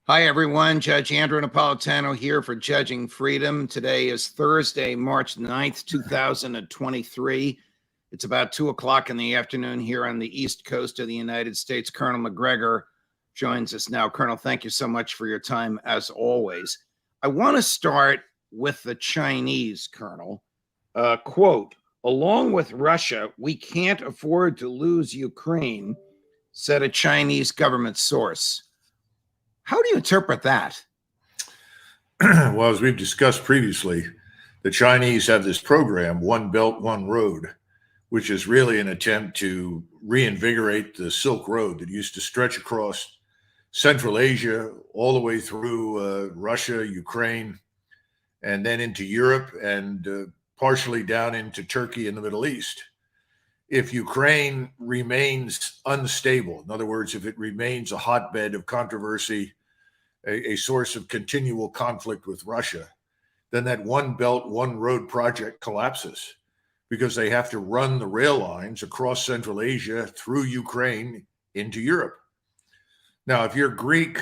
Hi, everyone. Judge Andrew Napolitano here for Judging Freedom. Today is Thursday, March 9th, 2023. It's about 2 o'clock in the afternoon here on the East Coast of the United States. Colonel MacGregor joins us now. Colonel, thank you so much for your time, as always. I want to start with the Chinese, Colonel. Quote, along with Russia, we can't afford to lose Ukraine, said a Chinese government source. How do you interpret that? Well, as we've discussed previously, the Chinese have this program, One Belt, One Road, which is really an attempt to reinvigorate the Silk Road that used to stretch across Central Asia all the way through Russia, Ukraine, and then into Europe and partially down into Turkey and the Middle East. If Ukraine remains unstable, in other words, if it remains a hotbed of controversy, a source of continual conflict with Russia, then that One Belt, One Road project collapses because they have to run the rail lines across Central Asia through Ukraine into Europe. Now, if you're Greek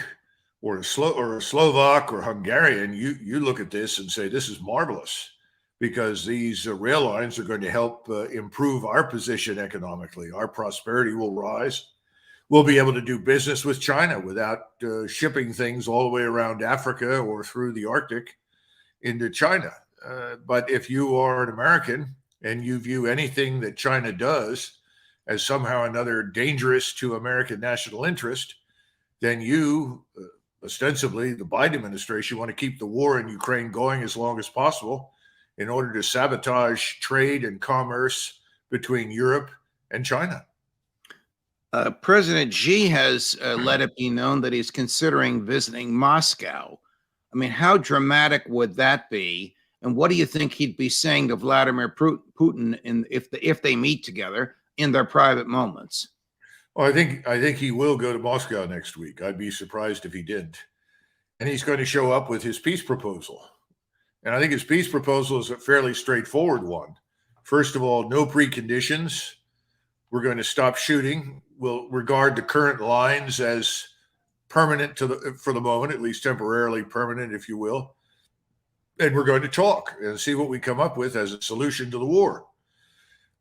or a Slovak or Hungarian, you look at this and say, this is marvelous, because these rail lines are going to help improve our position economically. Our prosperity will rise. We'll be able to do business with China without shipping things all the way around Africa or through the Arctic into China. But if you are an American and you view anything that China does as somehow or another dangerous to American national interest, then you, ostensibly the Biden administration, want to keep the war in Ukraine going as long as possible in order to sabotage trade and commerce between Europe and China. President Xi has let it be known that he's considering visiting Moscow. I mean, how dramatic would that be? And what do you think he'd be saying to Vladimir Putin if they meet together in their private moments? Well, I think he will go to Moscow next week. I'd be surprised if he didn't. And he's going to show up with his peace proposal. And I think his peace proposal is a fairly straightforward one. First of all, no preconditions. We're going to stop shooting. We'll regard the current lines as permanent for the moment, at least temporarily permanent, if you will. And we're going to talk and see what we come up with as a solution to the war.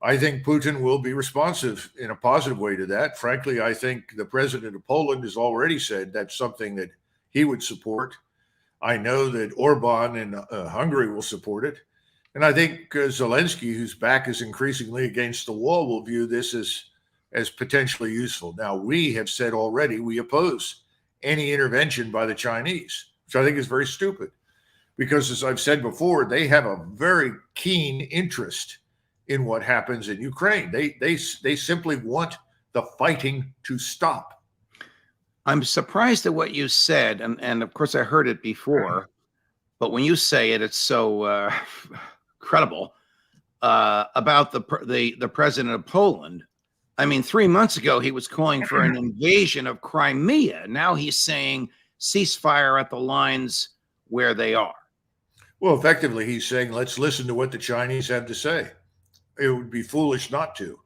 I think Putin will be responsive in a positive way to that. Frankly, I think the president of Poland has already said that's something that he would support. I know that Orban in Hungary will support it. And I think Zelensky, whose back is increasingly against the wall, will view this as potentially useful. Now, we have said already we oppose any intervention by the Chinese, which I think is very stupid. Because, as I've said before, they have a very keen interest in what happens in Ukraine. They simply want the fighting to stop. I'm surprised at what you said, and of course I heard it before, but when you say it, it's so credible about the president of Poland. I mean, 3 months ago he was calling for an invasion of Crimea. Now he's saying ceasefire at the lines where they are. Well, effectively, he's saying let's listen to what the Chinese have to say. It would be foolish not to.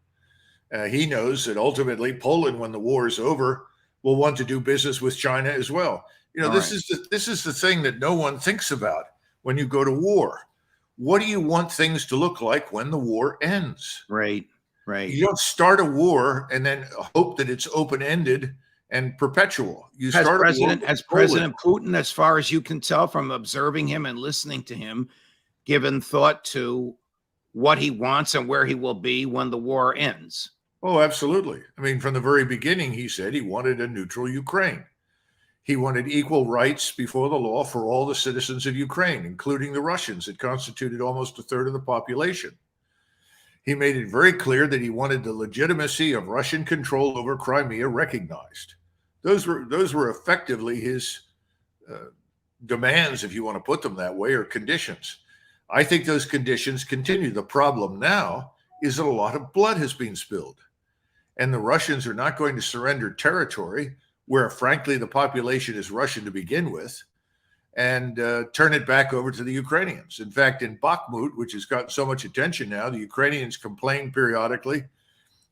He knows that ultimately Poland, when the war is over, will want to do business with China as well. You know, this is the thing that no one thinks about when you go to war. What do you want things to look like when the war ends? Right. You don't start a war and then hope that it's open-ended and perpetual. Has President Putin, as far as you can tell from observing him and listening to him, given thought to what he wants and where he will be when the war ends? Oh, absolutely. I mean, from the very beginning, he said he wanted a neutral Ukraine. He wanted equal rights before the law for all the citizens of Ukraine, including the Russians. It constituted almost a third of the population. He made it very clear that he wanted the legitimacy of Russian control over Crimea recognized. Those were effectively his demands, if you want to put them that way, or conditions. I think those conditions continue. The problem now is that a lot of blood has been spilled. And the Russians are not going to surrender territory where, frankly, the population is Russian to begin with, and turn it back over to the Ukrainians. In fact, in Bakhmut, which has gotten so much attention now, the Ukrainians complain periodically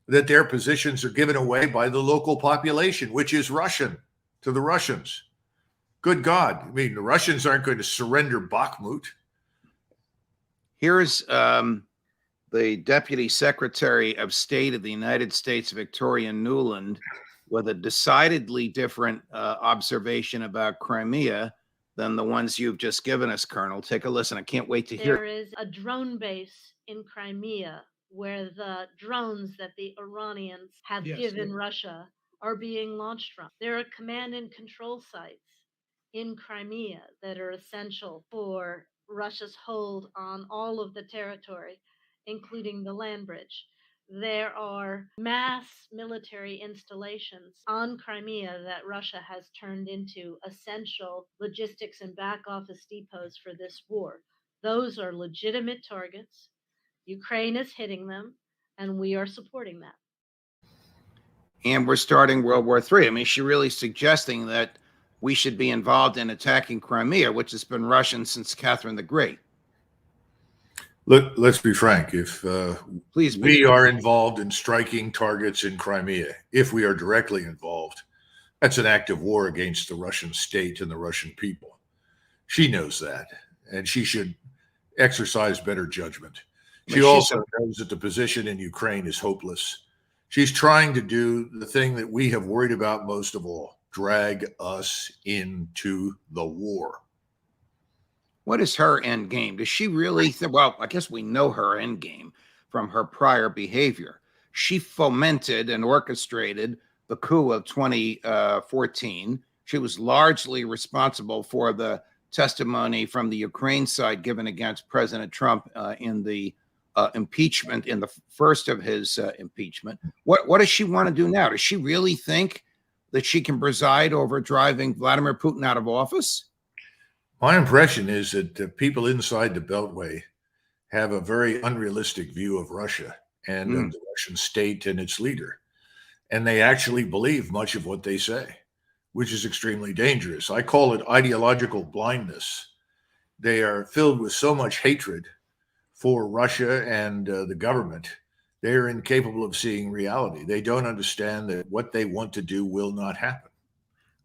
that their positions are given away by the local population, which is Russian, to the Russians. Good God. I mean, the Russians aren't going to surrender Bakhmut. Here's the Deputy Secretary of State of the United States, Victoria Nuland, with a decidedly different observation about Crimea than the ones you've just given us, Colonel. Take a listen. I can't wait to hear. There is a drone base in Crimea where the drones that the Iranians have given Russia are being launched from. There are command and control sites in Crimea that are essential for Russia's hold on all of the territory, including the land bridge. There are mass military installations on Crimea that Russia has turned into essential logistics and back office depots for this war. Those are legitimate targets. Ukraine is hitting them, and we are supporting that. And we're starting World War III. I mean, she's really suggesting that we should be involved in attacking Crimea, which has been Russian since Catherine the Great. Let's be frank. If Please we are involved in striking targets in Crimea, if we are directly involved, that's an act of war against the Russian state and the Russian people. She knows that, and she should exercise better judgment. She also knows that the position in Ukraine is hopeless. She's trying to do the thing that we have worried about most of all, drag us into the war. What is her end game? Does she really well, I guess we know her end game from her prior behavior. She fomented and orchestrated the coup of 2014. She was largely responsible for the testimony from the Ukraine side given against President Trump in the impeachment, in the first of his impeachment. What does she want to do now? Does she really think that she can preside over driving Vladimir Putin out of office? My impression is that people inside the Beltway have a very unrealistic view of Russia and of the Russian state and its leader. And they actually believe much of what they say, which is extremely dangerous. I call it ideological blindness. They are filled with so much hatred for Russia and the government. They are incapable of seeing reality. They don't understand that what they want to do will not happen.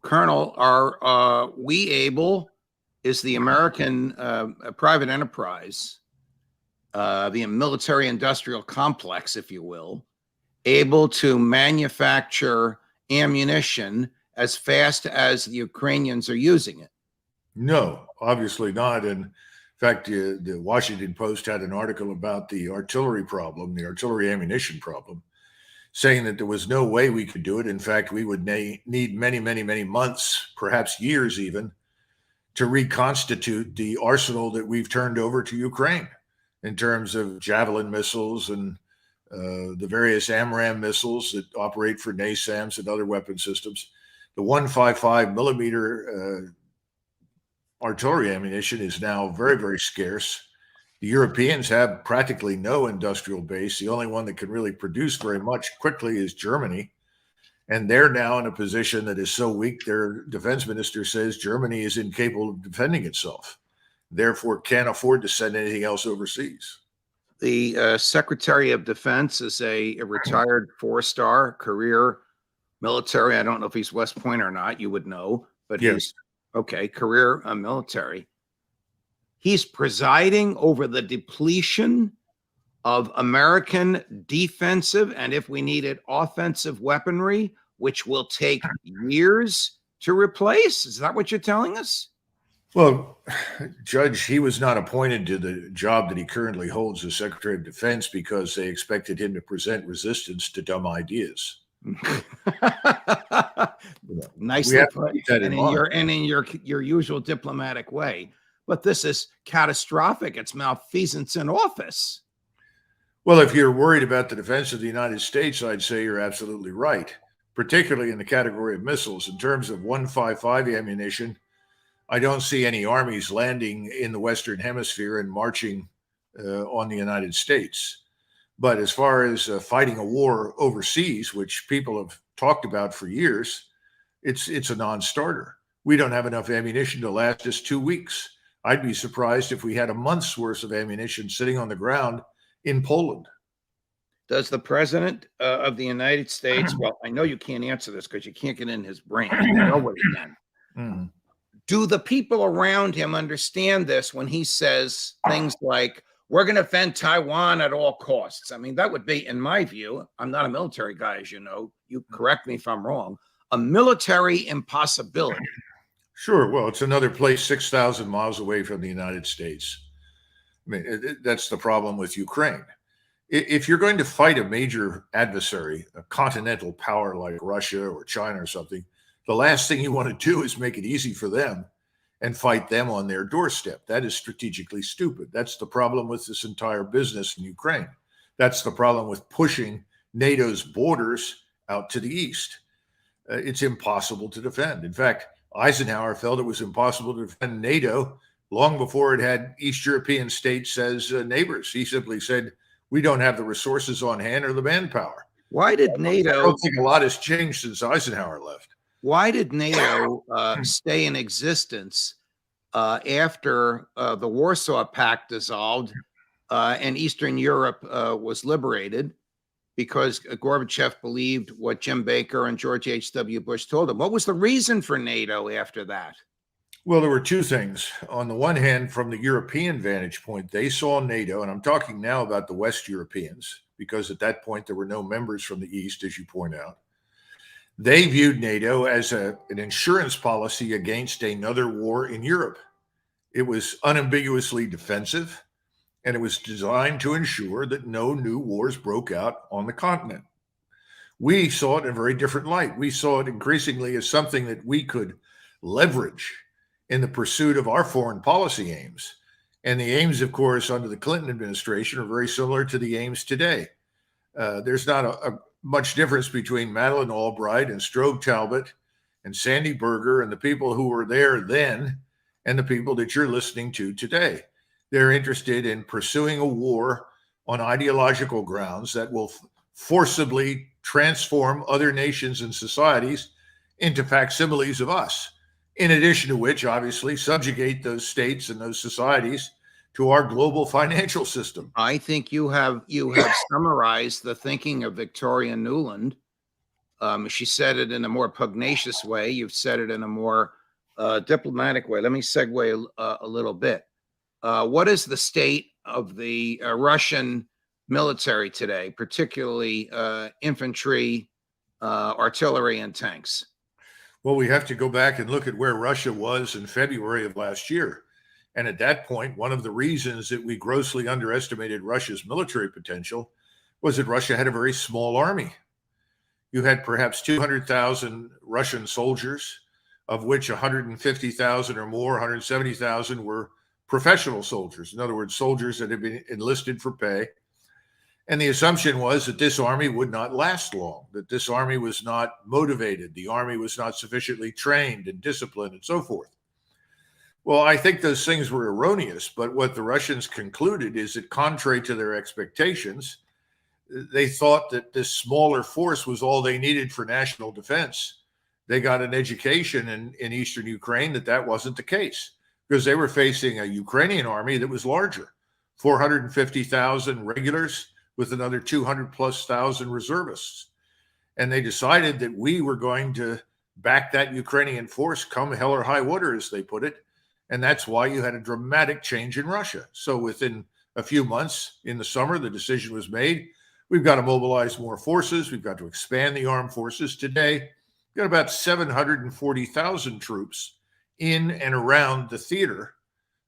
Colonel, are we able, is the American private enterprise, the military industrial complex, if you will, able to manufacture ammunition as fast as the Ukrainians are using it? No, obviously not. And in fact, the Washington Post had an article about the artillery problem, the artillery ammunition problem, saying that there was no way we could do it. In fact, we would need many, many, many months, perhaps years even, to reconstitute the arsenal that we've turned over to Ukraine in terms of Javelin missiles and the various AMRAAM missiles that operate for NASAMS and other weapon systems. The 155 millimeter artillery ammunition is now very, very scarce. The Europeans have practically no industrial base. The only one that can really produce very much quickly is Germany. And they're now in a position that is so weak, their defense minister says Germany is incapable of defending itself, therefore can't afford to send anything else overseas. The Secretary of Defense is a retired four-star career military. I don't know if he's West Point or not. You would know, but yes. He's okay. Career military. He's presiding over the depletion of American defensive and, if we need it, offensive weaponry, which will take years to replace. Is that what you're telling us? Well, Judge, he was not appointed to the job that he currently holds as Secretary of Defense because they expected him to present resistance to dumb ideas. Nicely put, and in your usual diplomatic way. But this is catastrophic. It's malfeasance in office. Well, if you're worried about the defense of the United States, I'd say you're absolutely right, particularly in the category of missiles. In terms of 155 ammunition, I don't see any armies landing in the Western Hemisphere and marching on the United States. But as far as fighting a war overseas, which people have talked about for years, it's a non-starter. We don't have enough ammunition to last us 2 weeks. I'd be surprised if we had a month's worth of ammunition sitting on the ground in Poland. Does the president of the United States, well, I know you can't answer this because you can't get in his brain. You know what he can. Do the people around him understand this when he says things like, we're going to defend Taiwan at all costs? I mean, that would be, in my view, I'm not a military guy, as you know, you correct me if I'm wrong, a military impossibility. Sure. Well, it's another place 6,000 miles away from the United States. I mean, that's the problem with Ukraine. If you're going to fight a major adversary, a continental power like Russia or China or something, the last thing you want to do is make it easy for them and fight them on their doorstep. That is strategically stupid. That's the problem with this entire business in Ukraine. That's the problem with pushing NATO's borders out to the east. It's impossible to defend. In fact, Eisenhower felt it was impossible to defend NATO long before it had East European states as neighbors. He simply said, we don't have the resources on hand or the manpower. Why did NATO? I don't think a lot has changed since Eisenhower left. Why did NATO stay in existence after the Warsaw Pact dissolved and Eastern Europe was liberated? Because Gorbachev believed what Jim Baker and George H.W. Bush told him. What was the reason for NATO after that? Well, there were two things. On the one hand, from the European vantage point, they saw NATO, and I'm talking now about the West Europeans, because at that point there were no members from the East, as you point out. They viewed NATO as an insurance policy against another war in Europe. It was unambiguously defensive, and it was designed to ensure that no new wars broke out on the continent. We saw it in a very different light. We saw it increasingly as something that we could leverage in the pursuit of our foreign policy aims. And the aims, of course, under the Clinton administration are very similar to the aims today. There's not a much difference between Madeleine Albright and Strobe Talbot and Sandy Berger and the people who were there then and the people that you're listening to today. They're interested in pursuing a war on ideological grounds that will forcibly transform other nations and societies into facsimiles of us. In addition to which, obviously, subjugate those states and those societies to our global financial system. I think you have summarized the thinking of Victoria Nuland. She said it in a more pugnacious way. You've said it in a more diplomatic way. Let me segue a little bit. What is the state of the Russian military today, particularly infantry, artillery, and tanks? Well, we have to go back and look at where Russia was in February of last year. And at that point, one of the reasons that we grossly underestimated Russia's military potential was that Russia had a very small army. You had perhaps 200,000 Russian soldiers, of which 150,000 or more, 170,000 were professional soldiers. In other words, soldiers that had been enlisted for pay. And the assumption was that this army would not last long, that this army was not motivated, the army was not sufficiently trained and disciplined and so forth. Well, I think those things were erroneous, but what the Russians concluded is that contrary to their expectations, they thought that this smaller force was all they needed for national defense. They got an education in eastern Ukraine that wasn't the case, because they were facing a Ukrainian army that was larger, 450,000 regulars with another 200,000+ reservists. And they decided that we were going to back that Ukrainian force come hell or high water, as they put it. And that's why you had a dramatic change in Russia. So within a few months in the summer, the decision was made. We've got to mobilize more forces. We've got to expand the armed forces. Today, we've got about 740,000 troops in and around the theater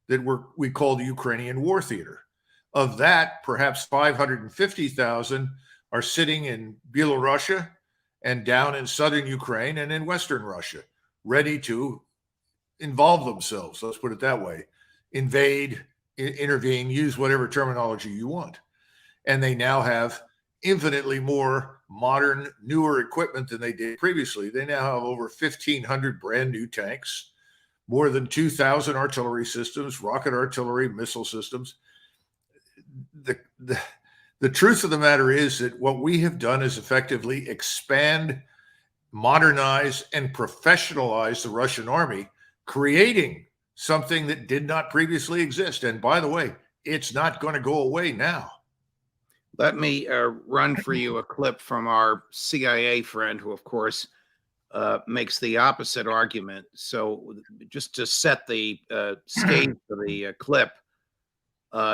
that we call the Ukrainian War Theater. Of that, perhaps 550,000 are sitting in Belarusia and down in southern Ukraine and in western Russia, ready to involve themselves, let's put it that way, invade, intervene, use whatever terminology you want. And they now have infinitely more modern, newer equipment than they did previously. They now have over 1,500 brand new tanks, more than 2,000 artillery systems, rocket artillery, missile systems. The truth of the matter is that what we have done is effectively expand, modernize, and professionalize the Russian army, creating something that did not previously exist. And by the way, it's not going to go away now. Let me run for you a clip from our CIA friend, who, of course, makes the opposite argument. So just to set the stage for the clip,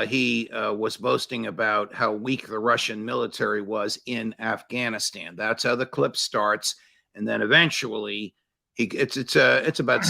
he was boasting about how weak the Russian military was in Afghanistan. That's how the clip starts. And then eventually it's about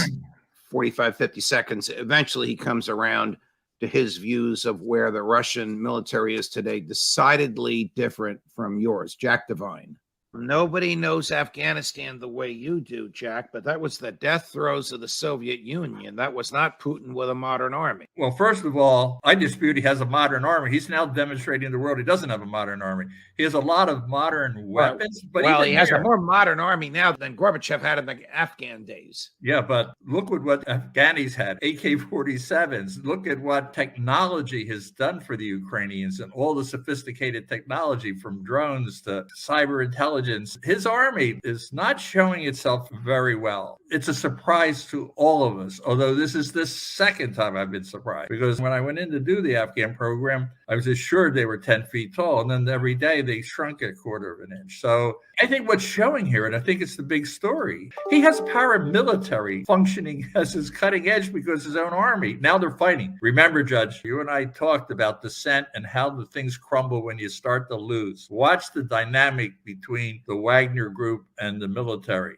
45, 50 seconds. Eventually he comes around to his views of where the Russian military is today, decidedly different from yours. Jack Devine. Nobody knows Afghanistan the way you do, Jack, but that was the death throes of the Soviet Union. That was not Putin with a modern army. Well, first of all, I dispute he has a modern army. He's now demonstrating to the world he doesn't have a modern army. He has a lot of modern weapons. But he has a more modern army now than Gorbachev had in the Afghan days. Yeah, but look at what Afghanis had, AK-47s. Look at what technology has done for the Ukrainians and all the sophisticated technology from drones to cyber intelligence. His army is not showing itself very well. It's a surprise to all of us, although this is the second time I've been surprised, because when I went in to do the Afghan program, I was assured they were 10 feet tall, and then every day they shrunk a quarter of an inch. So I think what's showing here, and I think it's the big story, he has paramilitary functioning as his cutting edge because his own army. Now they're fighting. Remember, Judge, you and I talked about dissent and how the things crumble when you start to lose. Watch the dynamic between the Wagner group and the military.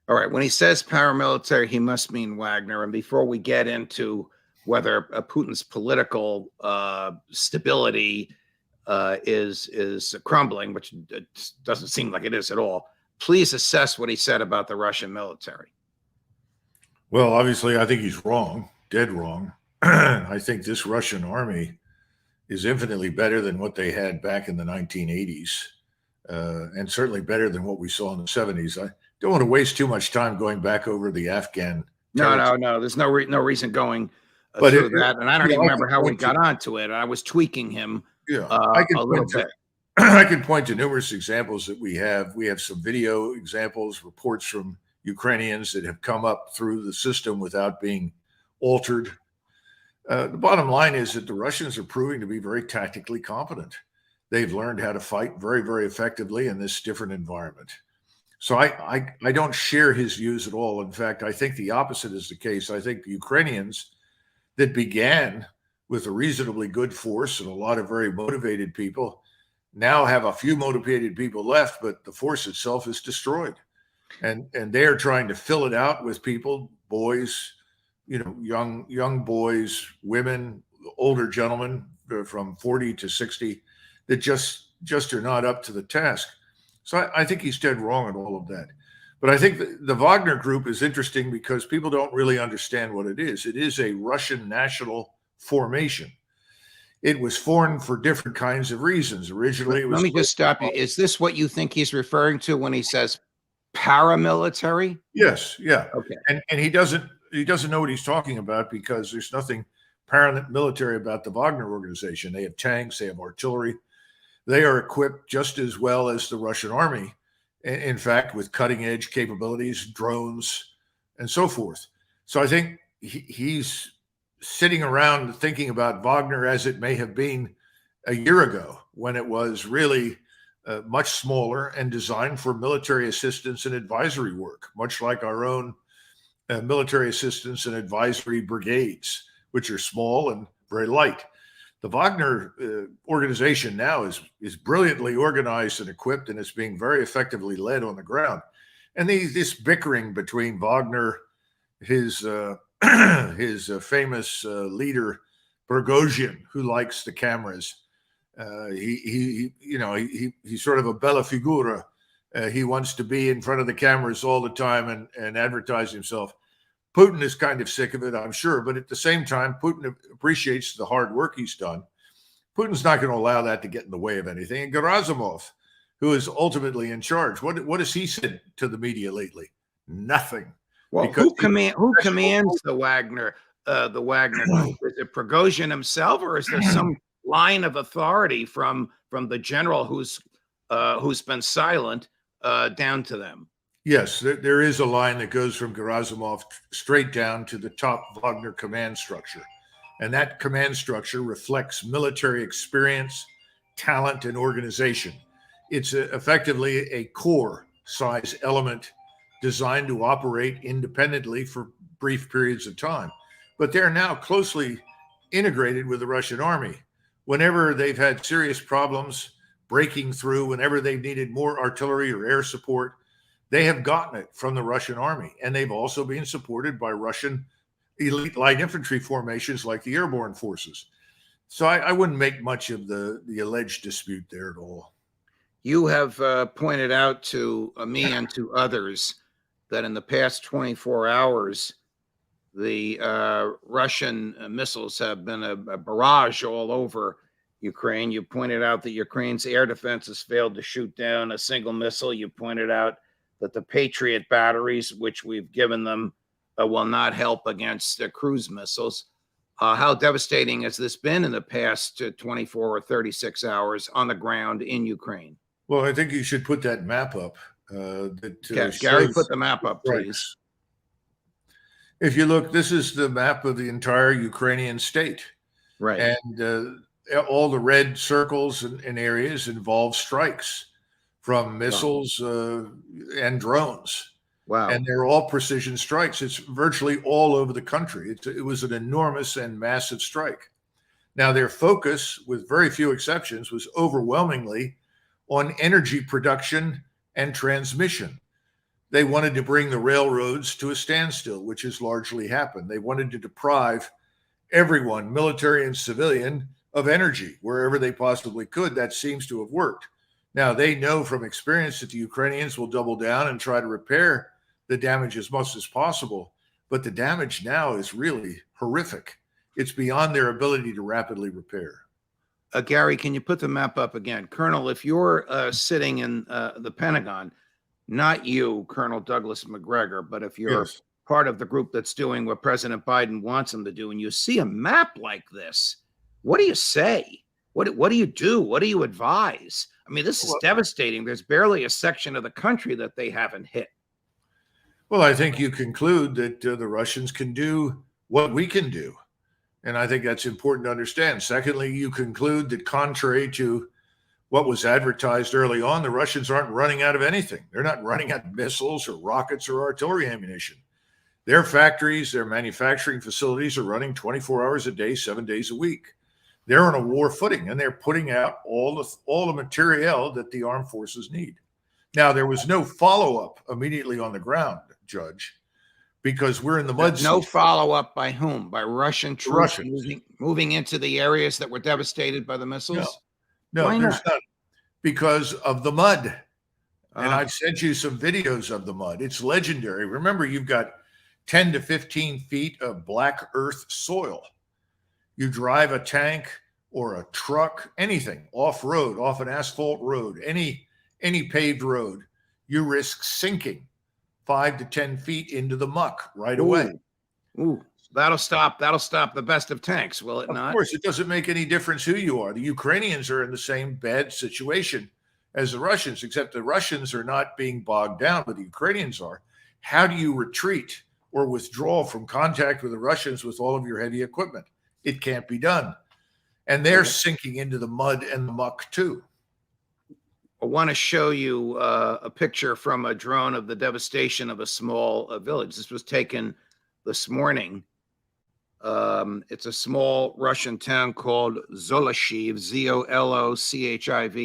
All right. When he says paramilitary, he must mean Wagner. And before we get into whether Putin's political stability is crumbling, which it doesn't seem like it is at all, please assess what he said about the Russian military. Well, obviously, I think he's wrong, dead wrong. I think this Russian army is infinitely better than what they had back in the 1980s, and certainly better than what we saw in the 70s. I don't want to waste too much time going back over the Afghan. No. There's no reason going through that. And I don't even remember how we got onto it. I was tweaking him a little bit. I can point to numerous examples that we have. We have some video examples, reports from Ukrainians that have come up through the system without being altered. The bottom line is that the Russians are proving to be very tactically competent. They've learned how to fight very, very effectively in this different environment. So I don't share his views at all. In fact, I think the opposite is the case. I think the Ukrainians that began with a reasonably good force and a lot of very motivated people now have a few motivated people left, but the force itself is destroyed. And they are trying to fill it out with people, boys, young boys, women, older gentlemen from 40 to 60 that just are not up to the task. So I think he's dead wrong in all of that. But I think the Wagner group is interesting because people don't really understand what it is. It is a Russian national formation. It was formed for different kinds of reasons. Originally, it was. Let me just stop you. Is this what you think he's referring to when he says paramilitary? Yes. Yeah. Okay. And he doesn't know what he's talking about because there's nothing paramilitary about the Wagner organization. They have tanks. They have artillery. They are equipped just as well as the Russian army, in fact, with cutting-edge capabilities, drones, and so forth. So I think he's sitting around thinking about Wagner as it may have been a year ago, when it was really much smaller and designed for military assistance and advisory work, much like our own military assistance and advisory brigades, which are small and very light. The Wagner organization now is brilliantly organized and equipped, and it's being very effectively led on the ground. And this bickering between Wagner, his famous leader Prigozhin, who likes the cameras, he's sort of a bella figura. He wants to be in front of the cameras all the time and advertise himself. Putin is kind of sick of it, I'm sure, but at the same time, Putin appreciates the hard work he's done. Putin's not going to allow that to get in the way of anything. And Gerasimov, who is ultimately in charge, what has he said to the media lately? Nothing. Well, who commands the Wagner group? Is it Prigozhin himself, or is there some line of authority from the general who's been silent down to them? Yes, there is a line that goes from Gerasimov straight down to the top Wagner command structure. And that command structure reflects military experience, talent, and organization. It's effectively a core size element designed to operate independently for brief periods of time. But they're now closely integrated with the Russian army. Whenever they've had serious problems breaking through, whenever they've needed more artillery or air support, they have gotten it from the Russian army. And they've also been supported by Russian elite light infantry formations like the airborne forces. So I wouldn't make much of the alleged dispute there at all. You have pointed out to me and to others that in the past 24 hours, the Russian missiles have been a barrage all over Ukraine. You pointed out that Ukraine's air defense has failed to shoot down a single missile. You pointed out that the Patriot batteries, which we've given them, will not help against cruise missiles. How devastating has this been in the past 24 or 36 hours on the ground in Ukraine? Well, I think you should put that map up. Gary, put the map up, please. If you look, this is the map of the entire Ukrainian state. Right. And all the red circles and areas involve strikes from missiles and drones. Wow. And they're all precision strikes. It's virtually all over the country. It was an enormous and massive strike. Now, their focus, with very few exceptions, was overwhelmingly on energy production and transmission. They wanted to bring the railroads to a standstill, which has largely happened. They wanted to deprive everyone, military and civilian, of energy wherever they possibly could. That seems to have worked. Now, they know from experience that the Ukrainians will double down and try to repair the damage as much as possible. But the damage now is really horrific. It's beyond their ability to rapidly repair. Gary, can you put the map up again? Colonel, if you're sitting in the Pentagon, not you, Colonel Douglas MacGregor, but if you're part of the group that's doing what President Biden wants them to do, and you see a map like this, what do you say? What do you do? What do you advise? I mean, this is devastating. There's barely a section of the country that they haven't hit. Well, I think you conclude that the Russians can do what we can do. And I think that's important to understand. Secondly, you conclude that contrary to what was advertised early on, the Russians aren't running out of anything. They're not running out of missiles or rockets or artillery ammunition. Their factories, their manufacturing facilities are running 24 hours a day, 7 days a week. They're on a war footing, and they're putting out all the materiel that the armed forces need. Now, there was no follow-up immediately on the ground, Judge, because we're in the mud. No follow-up by whom? By Russian troops moving into the areas that were devastated by the missiles? No, there's not, because of the mud. And I've sent you some videos of the mud. It's legendary. Remember, you've got 10 to 15 feet of black earth soil. You drive a tank or a truck, anything, off-road, off an asphalt road, any paved road, you risk sinking 5 to 10 feet into the muck right away. Ooh, that'll stop the best of tanks, will it not? Of course, it doesn't make any difference who you are. The Ukrainians are in the same bad situation as the Russians, except the Russians are not being bogged down, but the Ukrainians are. How do you retreat or withdraw from contact with the Russians with all of your heavy equipment? It can't be done. And they're sinking into the mud and the muck too. I want to show you a picture from a drone of the devastation of a small village. This was taken this morning. It's a small Russian town called Zoloshiv, Zoloschiv.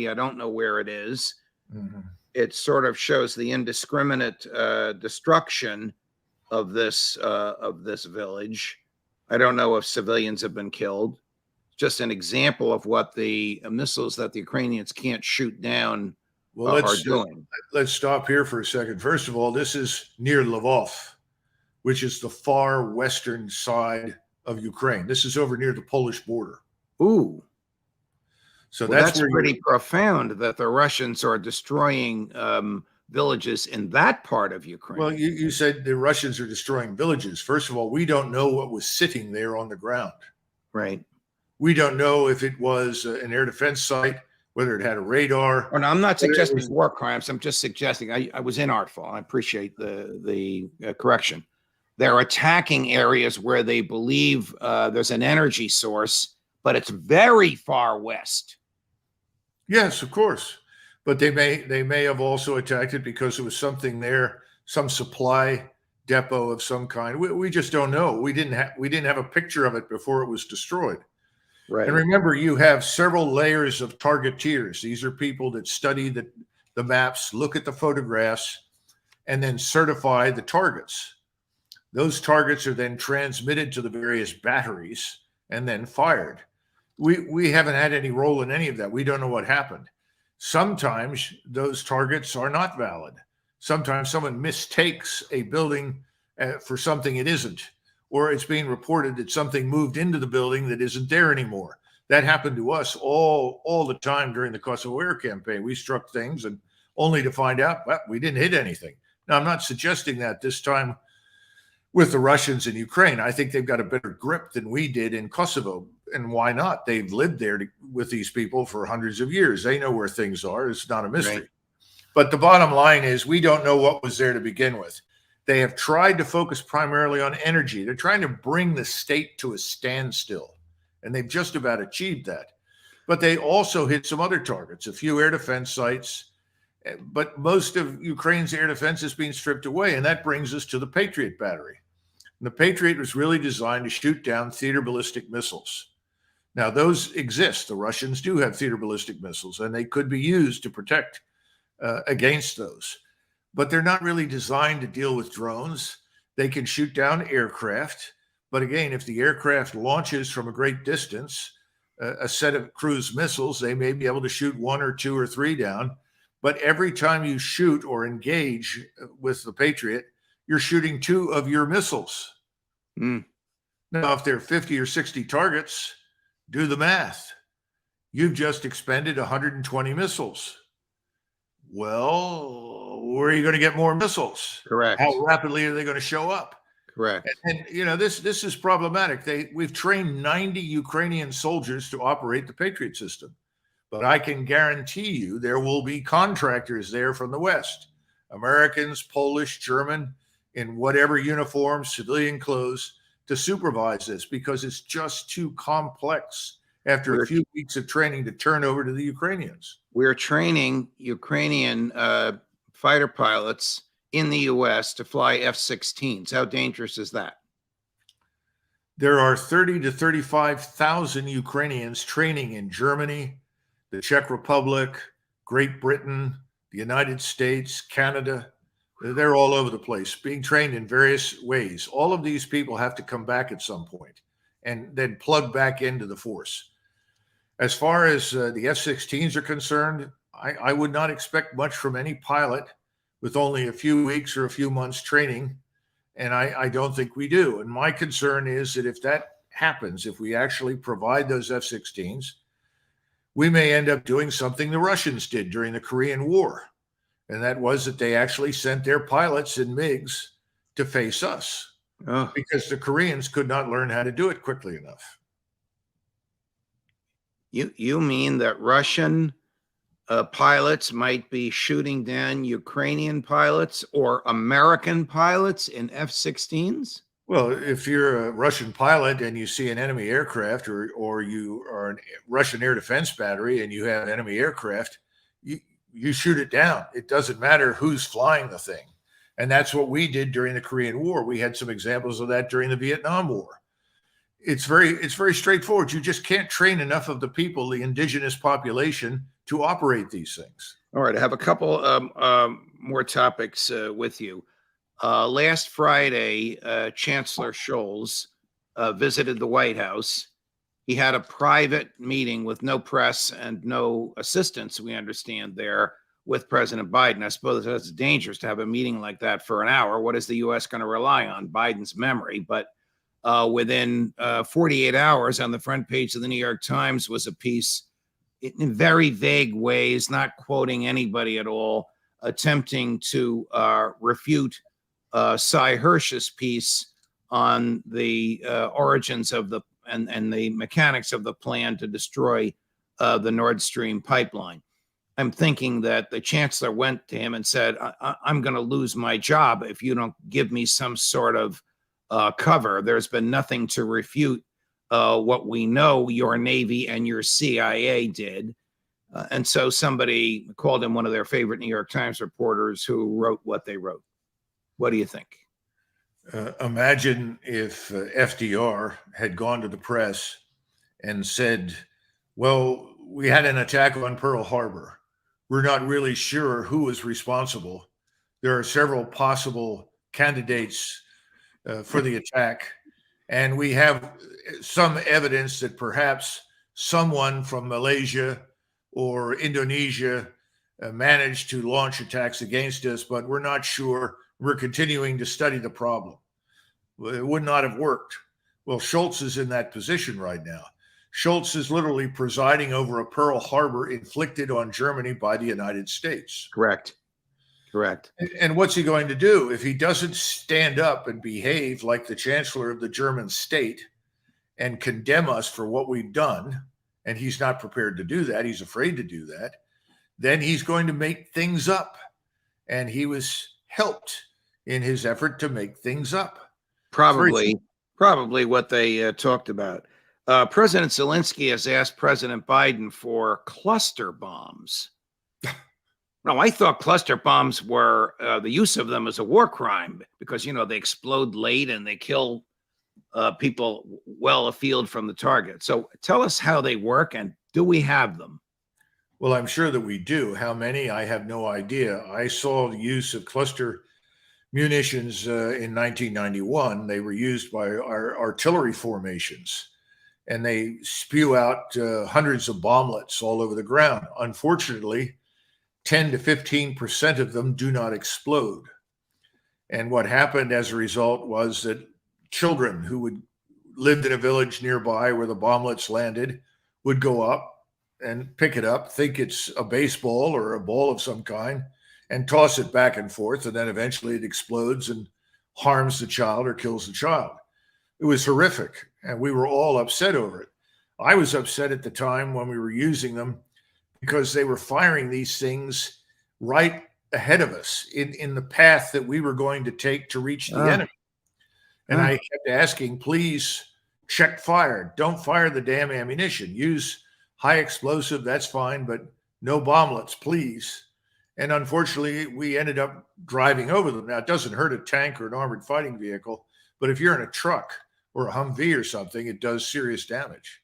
I don't know where it is. Mm-hmm. It sort of shows the indiscriminate destruction of this village. I don't know if civilians have been killed. Just an example of what the missiles that the Ukrainians can't shoot down are doing. Let's stop here for a second. First of all, this is near Lvov, which is the far western side of Ukraine. This is over near the Polish border. Ooh. So that's pretty profound that the Russians are destroying villages in that part of Ukraine. Well, you said the Russians are destroying villages. First of all, we don't know what was sitting there on the ground. Right. We don't know if it was an air defense site, whether it had a radar. Oh, no, I'm not suggesting war crimes. I'm just suggesting I was inartful. I appreciate the correction. They're attacking areas where they believe there's an energy source, but it's very far west. Yes, of course. But they may have also attacked it because there was something there some supply depot of some kind. We just don't know. We didn't have a picture of it before it was destroyed. Right. And remember, you have several layers of targeteers. These are people that study the maps, look at the photographs, and then certify the targets. Those targets are then transmitted to the various batteries and then fired. We haven't had any role in any of that. We don't know what happened. Sometimes those targets are not valid. Sometimes someone mistakes a building for something it isn't, or it's being reported that something moved into the building that isn't there anymore. That happened to us all the time during the Kosovo Air campaign. We struck things and only to find out, well, we didn't hit anything. Now, I'm not suggesting that this time with the Russians in Ukraine. I think they've got a better grip than we did in Kosovo. And why not? They've lived there with these people for hundreds of years. They know where things are. It's not a mystery. Right. But the bottom line is we don't know what was there to begin with. They have tried to focus primarily on energy. They're trying to bring the state to a standstill, and they've just about achieved that. But they also hit some other targets, a few air defense sites, but most of Ukraine's air defense is being stripped away, and that brings us to the Patriot battery. And the Patriot was really designed to shoot down theater ballistic missiles. Now, those exist. The Russians do have theater ballistic missiles, and they could be used to protect against those. But they're not really designed to deal with drones. They can shoot down aircraft. But again, if the aircraft launches from a great distance, a set of cruise missiles, they may be able to shoot 1 or 2 or 3 down. But every time you shoot or engage with the Patriot, you're shooting 2 of your missiles. Now, if there are 50 or 60 targets, do the math. You've just expended 120 missiles. Well, where are you going to get more missiles? Correct. How rapidly are they going to show up? Correct. And you know, this is problematic. We've trained 90 Ukrainian soldiers to operate the Patriot system. But I can guarantee you there will be contractors there from the West, Americans, Polish, German, in whatever uniform, civilian clothes, to supervise this because it's just too complex after a few weeks of training to turn over to the Ukrainians. We're training Ukrainian fighter pilots in the U.S. to fly F-16s. How dangerous is that? There are 30 to 35,000 Ukrainians training in Germany, the Czech Republic, Great Britain, the United States, Canada. They're all over the place, being trained in various ways. All of these people have to come back at some point and then plug back into the force. As far as the F-16s are concerned, I would not expect much from any pilot with only a few weeks or a few months training, and I don't think we do. And my concern is that if that happens, if we actually provide those F-16s, we may end up doing something the Russians did during the Korean War. And that was that they actually sent their pilots in MiGs to face us because the Koreans could not learn how to do it quickly enough. You mean that Russian pilots might be shooting down Ukrainian pilots or American pilots in F-16s? Well, if you're a Russian pilot and you see an enemy aircraft or you are a Russian air defense battery and you have enemy aircraft, you shoot it down. It doesn't matter who's flying the thing. And that's what we did during the Korean War. We had some examples of that during the Vietnam War. It's very straightforward. You just can't train enough of the people, the indigenous population, to operate these things. All right. I have a couple more topics with you. Last Friday, Chancellor Scholz visited the White House. He had a private meeting with no press and no assistants, we understand, there with President Biden. I suppose it's dangerous to have a meeting like that for an hour. What is the U.S. going to rely on? Biden's memory. But within 48 hours, on the front page of the New York Times was a piece in very vague ways, not quoting anybody at all, attempting to refute Cy Hirsch's piece on the origins of the and the mechanics of the plan to destroy the Nord Stream pipeline. I'm thinking that the chancellor went to him and said, I'm going to lose my job if you don't give me some sort of cover. There's been nothing to refute what we know your Navy and your CIA did. And so somebody called him one of their favorite New York Times reporters who wrote what they wrote. What do you think? Imagine if FDR had gone to the press and said, well, we had an attack on Pearl Harbor. We're not really sure who was responsible. There are several possible candidates for the attack. And we have some evidence that perhaps someone from Malaysia or Indonesia managed to launch attacks against us, but we're not sure. We're continuing to study the problem. It would not have worked. Well, Schultz is in that position right now. Schultz is literally presiding over a Pearl Harbor inflicted on Germany by the United States. Correct. And what's he going to do if he doesn't stand up and behave like the chancellor of the German state and condemn us for what we've done? And he's not prepared to do that. He's afraid to do that. Then he's going to make things up. And he was helped in his effort to make things up. Probably what they talked about. President Zelensky has asked President Biden for cluster bombs. No, I thought cluster bombs were the use of them as a war crime because, they explode late and they kill people well afield from the target. So tell us how they work and do we have them? Well, I'm sure that we do. How many? I have no idea. I saw the use of cluster munitions in 1991. They were used by our artillery formations, and they spew out hundreds of bomblets all over the ground. Unfortunately, 10 to 15% of them do not explode. And what happened as a result was that children who lived in a village nearby where the bomblets landed would go up and pick it up, think it's a baseball or a ball of some kind, and toss it back and forth. And then eventually it explodes and harms the child or kills the child. It was horrific. And we were all upset over it. I was upset at the time when we were using them because they were firing these things right ahead of us in the path that we were going to take to reach the enemy. And I kept asking, please check fire. Don't fire the damn ammunition. Use high explosive, that's fine, but no bomblets, please. And unfortunately, we ended up driving over them. Now, it doesn't hurt a tank or an armored fighting vehicle, but if you're in a truck or a Humvee or something, it does serious damage.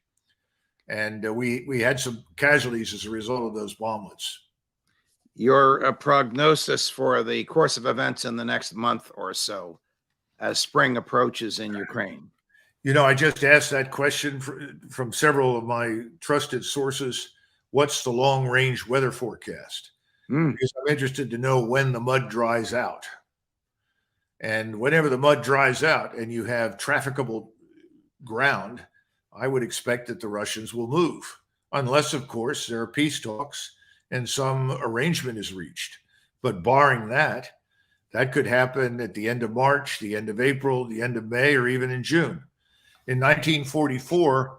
And we had some casualties as a result of those bomblets. Your prognosis for the course of events in the next month or so as spring approaches in Ukraine? I just asked that question from several of my trusted sources. What's the long-range weather forecast? Because I'm interested to know when the mud dries out. And whenever the mud dries out and you have trafficable ground, I would expect that the Russians will move, unless, of course, there are peace talks and some arrangement is reached. But barring that, that could happen at the end of March, the end of April, the end of May, or even in June. In 1944,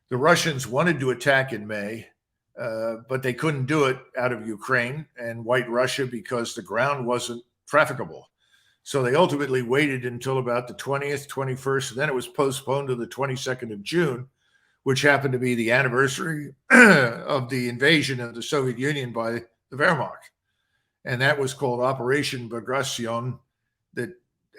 the Russians wanted to attack in May, but they couldn't do it out of Ukraine and White Russia because the ground wasn't trafficable. So they ultimately waited until about the 20th, 21st, and then it was postponed to the 22nd of June, which happened to be the anniversary of the invasion of the Soviet Union by the Wehrmacht. And that was called Operation Bagration, that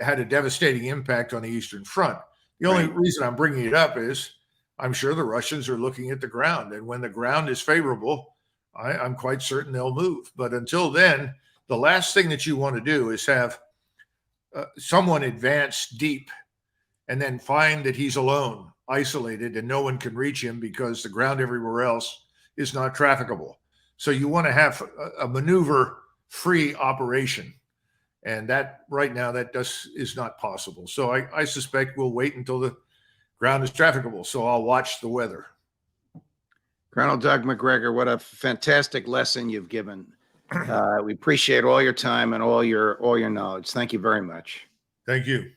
had a devastating impact on the Eastern Front. The only reason I'm bringing it up is I'm sure the Russians are looking at the ground. And when the ground is favorable, I'm quite certain they'll move. But until then, the last thing that you want to do is have someone advance deep and then find that he's alone, isolated, and no one can reach him because the ground everywhere else is not trafficable. So you want to have a maneuver-free operation. And that right now, is not possible. So I suspect we'll wait until the ground is trafficable. So I'll watch the weather. Colonel Doug MacGregor, what a fantastic lesson you've given. We appreciate all your time and all your knowledge. Thank you very much. Thank you.